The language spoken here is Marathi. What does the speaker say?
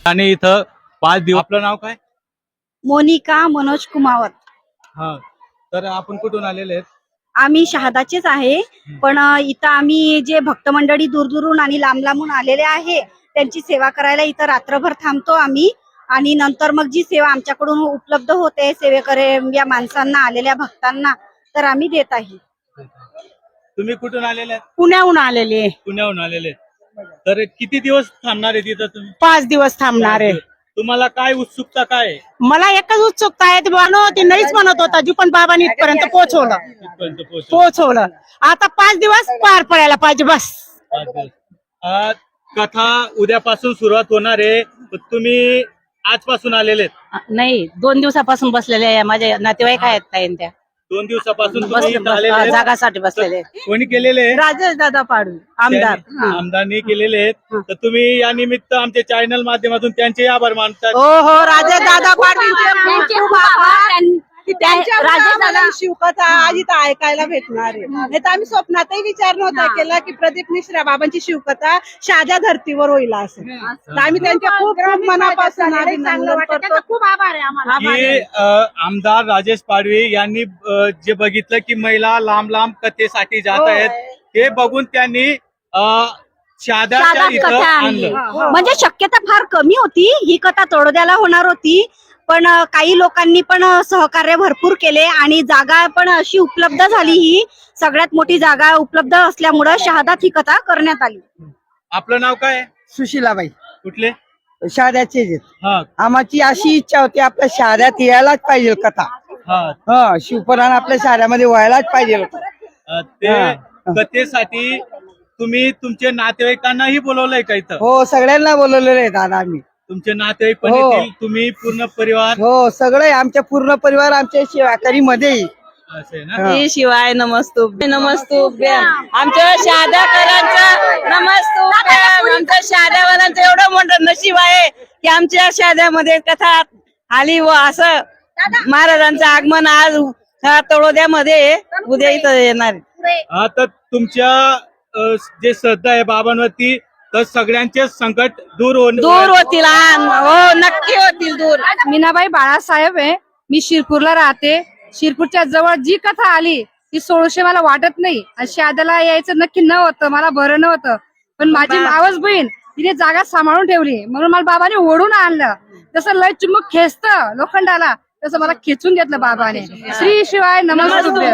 आणि इथं 5 दिवस. आपलं नाव काय? मोनिका मनोज कुमावत. हा, तर आपण कुठून आलेले आहेत? आम्ही शहादाचेच आहे, पण इथं आम्ही जे भक्त मंडळी दूरदूरून आणि लांब लांबून आलेले आहे त्यांची सेवा करायला इथं रात्रभर थांबतो आम्ही. आणि नंतर मग जी सेवा आमच्याकडून उपलब्ध होते सेवेकरे या माणसांना आलेल्या भक्तांना तर आम्ही देत आहे. तुम्ही कुठून आलेले आहेत? पुण्याहून आलेले. पुण्याहून आलेले आहेत. तर किती दिवस थांबणार आहे तिथं तुम्ही? 5 दिवस थांबणार आहे. तुम्हाला काय उत्सुकता काय आहे? मला एकच उत्सुकता आहे, ती नाहीच म्हणत होता जी पण बाबांनी इथपर्यंत पोहोचवलं. तिथपर्यंत पोहोचू. आता 5 दिवस पार पडायला पाहिजे बस. कथा उद्यापासून सुरुवात होणार आहे, तुम्ही आजपासून आलेले आहेत? नाही, 2 दिवसापासून बसलेले आहे. माझे नातेवाईक आहेत ताईन त्या 2 दिवसापासून तुम्ही इथं आलेले आहेत? जागासाठी बसलेले. कोणी केलेले आहे? राजेश दादा पाडू आमदार. आमदारांनी केलेले आहेत. तर तुम्ही या निमित्त आमच्या चॅनल माध्यमातून त्यांचे आभार मानतात. हो राजेश दादा पाडू. त्यांच्या शिवकथा आज इथं ऐकायला भेटणार आहे. नाही तर आम्ही स्वप्नातही विचार नव्हता केला की प्रदीप मिश्रा बाबांची शिवकथा शहाद्या धर्तीवर होईल असं. तर आम्ही त्यांच्या खूप खूप मनापासून अभिनंदन करतो. खूप आभार आहे आम्हाला. की आमदार राजेश पाडवी यांनी जे बघितलं की महिला लांब लांब कथेसाठी जात आहेत, ते बघून त्यांनी शहाद्याच्या इथं कथा आणली. आणलं. म्हणजे शक्यता फार कमी होती, ही कथा तोडद्याला होणार होती, पण काही लोकांनी पण सहकार्य भरपूर केले आणि जागा पण अशी उपलब्ध झाली. ही सगळ्यात मोठी जागा उपलब्ध असल्यामुळं शहादात ही कथा करण्यात आली. आपलं नाव काय? सुशीलाबाई कुठले? शहाद्याचे. हा आमची अशी इच्छा होती आपल्या शहाद्यात यायलाच पाहिजे कथा. हा, शिवपुराण आपल्या शहरामध्ये व्हायलाच पाहिजे. ते कथेसाठी तुम्ही तुमच्या नातेवाईकांनाही बोलवलंय का इथं? हो सगळ्यांना बोलवलेले आहे दादा आम्ही. तुमचे नातेवाईक पण हो. येतील, तुम्ही पूर्ण परिवार? हो सगळे आमच्या पूर्ण परिवार आमच्या सेवाकरी मध्ये. असे ना? शिवाय नमस्तुभ्य. आमच्या शहाद्याकरांचं नमस्तुभ्य. आमच्या शहाद्यावाल्यांचं एवढं मोठं नशीब आहे की आमच्या शहाद्यामध्ये कथा आली व असं महाराजांचं आगमन आज तळोद्यामध्ये उद्या इथं येणार. हा, तर तुमच्या जे श्रद्धा आहे बाबांवरती, तर सगळ्यांचे संकट दूर होतील. हो नक्की होतील दूर. मीनाबाई बाळासाहेब आहे, मी शिरपूरला राहते. शिरपूरच्या जवळ जी कथा आली ती सोळशे मला वाटत नाही. शहाद्याला यायचं नक्की नव्हतं, मला बरं नव्हतं, पण माझी मावस बहीण तिने जागा सांभाळून ठेवली म्हणून मला बाबाने ओढून आणलं. जसं लय चुम्बक खेचतं लोखंडाला तसं मला खेचून घेतलं बाबाने. श्री शिवाय नमस्तुभ्य.